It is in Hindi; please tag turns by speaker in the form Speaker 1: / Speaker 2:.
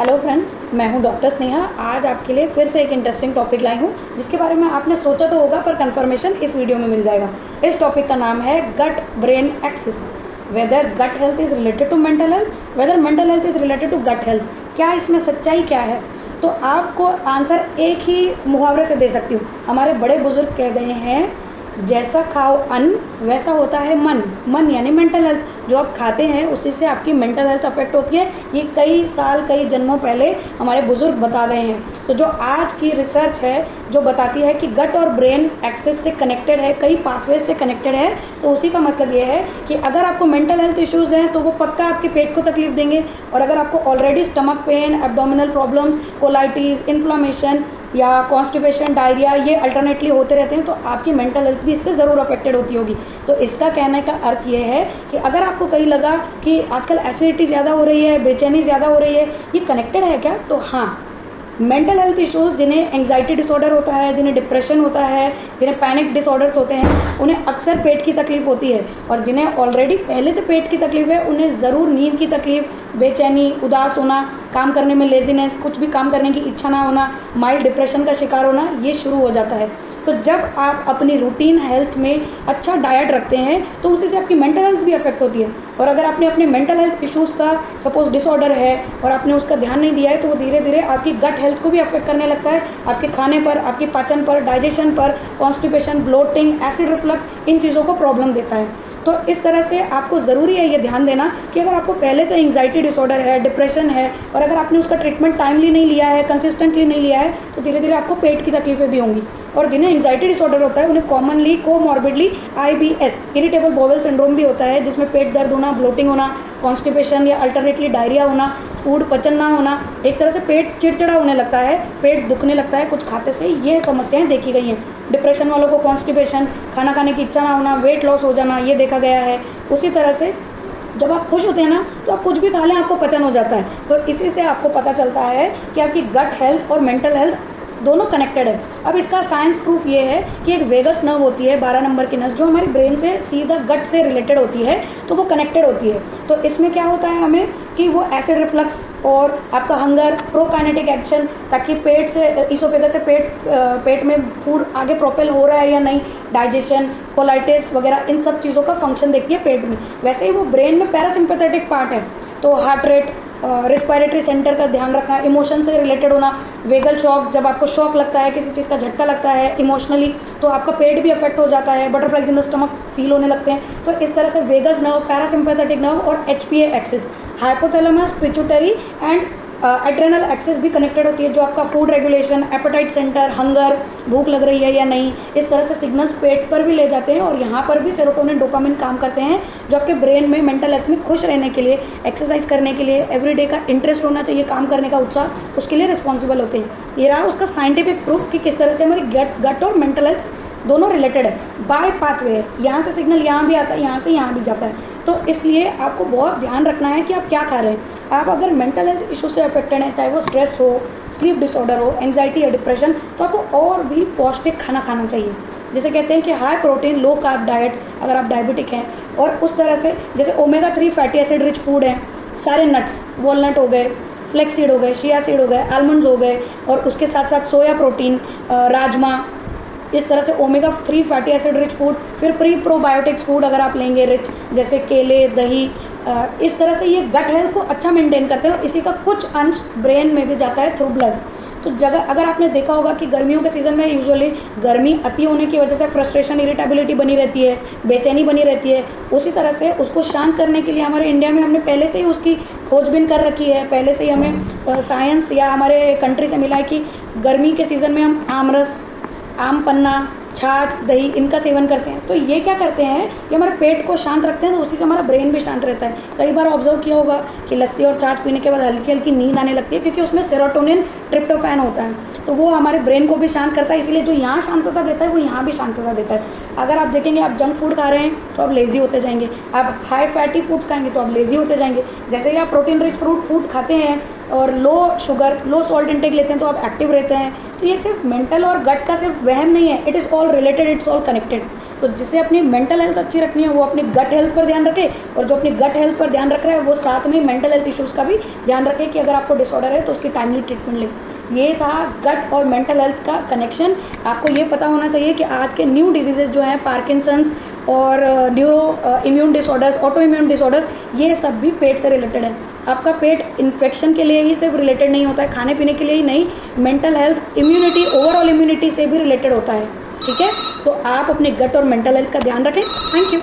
Speaker 1: हेलो फ्रेंड्स, मैं हूं डॉक्टर स्नेहा। आज आपके लिए फिर से एक इंटरेस्टिंग टॉपिक लाई हूं जिसके बारे में आपने सोचा तो होगा पर कंफर्मेशन इस वीडियो में मिल जाएगा। इस टॉपिक का नाम है gut brain axis. Whether gut health is related to mental health, whether mental health is related to gut health. क्या इसमें सच्चाई क्या है? तो आपको आंसर एक ही मुहावरे से दे सकती हूँ। हमारे बड़े बुजुर्ग कह गए हैं, जैसा खाओ अन्न वैसा होता है मन। मन यानी मेंटल हेल्थ। जो आप खाते हैं उसी से आपकी मेंटल हेल्थ अफेक्ट होती है। ये कई साल कई जन्मों पहले हमारे बुजुर्ग बता गए हैं। तो जो आज की रिसर्च है जो बताती है कि गट और ब्रेन एक्सेस से कनेक्टेड है, कई पाथवेज से कनेक्टेड है, तो उसी का मतलब ये है कि अगर आपको मेंटल हेल्थ इश्यूज़ हैं तो वो पक्का आपके पेट को तकलीफ देंगे। और अगर आपको already stomach pain, abdominal problems, colitis, inflammation या कॉन्स्टिपेशन, डायरिया ये अल्टरनेटली होते रहते हैं, तो आपकी मेंटल हेल्थ भी इससे ज़रूर अफेक्टेड होती होगी। तो इसका कहने का अर्थ ये है कि अगर आपको कहीं लगा कि आजकल एसिडिटी ज़्यादा हो रही है, बेचैनी ज़्यादा हो रही है, ये कनेक्टेड है क्या? तो हाँ, मेंटल हेल्थ इश्यूज़ जिन्हें एंग्जाइटी डिसऑर्डर होता है, जिन्हें डिप्रेशन होता है, जिन्हें पैनिक डिसऑर्डर्स होते हैं, उन्हें अक्सर पेट की तकलीफ होती है। और जिन्हें ऑलरेडी पहले से पेट की तकलीफ है उन्हें ज़रूर नींद की तकलीफ, बेचैनी, उदास होना, काम करने में लेजीनेस, कुछ भी काम करने की इच्छा ना होना, माइल्ड डिप्रेशन का शिकार होना, ये शुरू हो जाता है। तो जब आप अपनी रूटीन हेल्थ में अच्छा डाइट रखते हैं तो उसी से आपकी मेंटल हेल्थ भी अफेक्ट होती है। और अगर आपने अपने मेंटल हेल्थ इश्यूज़ का सपोज डिसऑर्डर है और आपने उसका ध्यान नहीं दिया है तो वो धीरे धीरे आपकी गट हेल्थ को भी अफेक्ट करने लगता है। आपके खाने पर, आपके पाचन पर, डाइजेशन पर, कॉन्स्टिपेशन, ब्लोटिंग, एसिड रिफ्लक्स, इन चीज़ों को प्रॉब्लम देता है। तो इस तरह से आपको ज़रूरी है ये ध्यान देना कि अगर आपको पहले से एंग्जाइटी डिसऑर्डर है, डिप्रेशन है, और अगर आपने उसका ट्रीटमेंट टाइमली नहीं लिया है, कंसिस्टेंटली नहीं लिया है, तो धीरे धीरे आपको पेट की तकलीफें भी होंगी। और जिन्हें एंग्जाइटी डिसऑर्डर होता है उन्हें commonly comorbidly IBS, irritable bowel syndrome भी होता है, जिसमें पेट दर्द होना, ब्लोटिंग होना, कॉन्स्टिपेशन या अल्टरनेटली डायरिया होना, फूड पचन ना होना, एक तरह से पेट चिड़चिड़ा होने लगता है, पेट दुखने लगता है कुछ खाते से, ये समस्याएं देखी गई हैं। डिप्रेशन वालों को कॉन्स्टिपेशन, खाना खाने की इच्छा ना होना, वेट लॉस हो जाना, ये देखा गया है। उसी तरह से जब आप खुश होते हैं ना तो आप कुछ भी खा लें आपको पचन हो जाता है। तो इसी से आपको पता चलता है कि आपकी गट हेल्थ और मेंटल हेल्थ दोनों कनेक्टेड है। अब इसका साइंस प्रूफ ये है कि एक वेगस नर्व होती है, 12 नंबर की नस, जो हमारी ब्रेन से सीधा गट से रिलेटेड होती है, तो वो कनेक्टेड होती है। तो इसमें क्या होता है हमें कि वो एसिड रिफ्लक्स और आपका हंगर, प्रोकाइनेटिक एक्शन, ताकि पेट से, इसोफेगस से पेट में फूड आगे प्रोपेल हो रहा है या नहीं, डाइजेशन, कोलाइटिस वगैरह, इन सब चीज़ों का फंक्शन देखती है पेट में। वैसे ही वो ब्रेन में पैरासिम्पैथेटिक पार्ट है, तो हार्ट रेट, रेस्पिरेटरी सेंटर का ध्यान रखना, इमोशन से रिलेटेड होना, वेगल शॉक, जब आपको शॉक लगता है, किसी चीज़ का झटका लगता है इमोशनली, तो आपका पेट भी अफेक्ट हो जाता है, butterflies in the stomach feel होने लगते हैं। तो इस तरह से वेगस नर्व, पैरासिम्पैथेटिक नर्व और HPA axis, hypothalamus, pituitary and adrenal axis भी कनेक्टेड होती है, जो आपका food regulation, appetite centre, hunger, भूख लग रही है या नहीं, इस तरह से सिग्नल्स पेट पर भी ले जाते हैं। और यहाँ पर भी सेरोटोनिन, डोपामिन काम करते हैं, जो आपके ब्रेन में मेंटल हेल्थ में खुश रहने के लिए, एक्सरसाइज करने के लिए, एवरीडे का इंटरेस्ट होना चाहिए, काम करने का उत्साह, उसके लिए रिस्पॉन्सिबल होते हैं। ये रहा उसका साइंटिफिक प्रूफ कि किस तरह से हमारी गट और मेंटल हेल्थ दोनों रिलेटेड है, बाय पाथवे है। यहाँ से सिग्नल यहाँ भी आता है, यहाँ से यहाँ भी जाता है। तो इसलिए आपको बहुत ध्यान रखना है कि आप क्या खा रहे हैं। आप अगर मेंटल हेल्थ इशू से अफेक्टेड हैं, चाहे वो स्ट्रेस हो, स्लीप डिसऑर्डर हो, एंग्जाइटी या डिप्रेशन, तो आपको और भी पौष्टिक खाना खाना चाहिए। जैसे कहते हैं कि high protein low carb diet, अगर आप डायबिटिक हैं, और उस तरह से जैसे omega 3 fatty acid rich food हैं, सारे नट्स, वॉलनट हो गए, फ्लेक्स सीड हो गए, चिया सीड हो गए, आलमंड्स हो गए, और उसके साथ साथ सोया प्रोटीन, राजमा, इस तरह से omega 3 fatty acid rich food. फिर प्री प्रोबायोटिक्स फूड अगर आप लेंगे रिच, जैसे केले, दही, इस तरह से ये गट हेल्थ को अच्छा मेंटेन करते हैं। और इसी का कुछ अंश ब्रेन में भी जाता है थ्रू ब्लड। तो जगह अगर आपने देखा होगा कि गर्मियों के सीज़न में यूजुअली गर्मी अति होने की वजह से फ्रस्ट्रेशन, इरिटेबिलिटी बनी रहती है, बेचैनी बनी रहती है। उसी तरह से उसको शांत करने के लिए हमारे इंडिया में हमने पहले से ही उसकी खोजबीन कर रखी है। पहले से ही हमें साइंस या हमारे कंट्री से मिला है कि गर्मी के सीज़न में हम आमरस, आम पन्ना, छाछ, दही, इनका सेवन करते हैं। तो ये क्या करते हैं, ये हमारे पेट को शांत रखते हैं, तो उसी से हमारा ब्रेन भी शांत रहता है। कई बार ऑब्जर्व किया होगा कि लस्सी और छाछ पीने के बाद हल्की हल्की नींद आने लगती है, क्योंकि उसमें सेरोटोनिन, ट्रिप्टोफैन होता है, तो वो हमारे ब्रेन को भी शांत करता है। इसलिए जो यहाँ शांतता देता है वो यहाँ भी शांतता देता है। अगर आप देखेंगे आप जंक फूड खा रहे हैं तो आप लेज़ी होते जाएंगे, आप हाई फैटी फूड्स खाएंगे तो आप लेज़ी होते जाएंगे। जैसे ही आप प्रोटीन रिच फूड खाते हैं और लो शुगर, लो सॉल्ट इंटेक लेते हैं तो आप एक्टिव रहते हैं। तो ये सिर्फ मेंटल और गट का सिर्फ वहम नहीं है, it is all related, it's all connected. तो जिसे अपनी मेंटल हेल्थ अच्छी रखनी है वो अपनी गट हेल्थ पर ध्यान रखे, और जो अपनी गट हेल्थ पर ध्यान रख रहा है वो साथ में मेंटल हेल्थ इश्यूज़ का भी ध्यान रखे कि अगर आपको डिसऑर्डर है तो उसकी टाइमली ट्रीटमेंट ले। ये था गट और मेंटल हेल्थ का कनेक्शन। आपको ये पता होना चाहिए कि आज के न्यू डिजीजेज जो हैं, पार्किंसंस और neuro immune disorders, auto immune disorders, ये सब भी पेट से रिलेटेड है। आपका पेट इन्फेक्शन के लिए ही सिर्फ रिलेटेड नहीं होता है, खाने पीने के लिए ही नहीं, mental health, immunity, overall immunity से भी रिलेटेड होता है। ठीक है, तो आप अपने गट और मेंटल हेल्थ का ध्यान रखें। Thank you.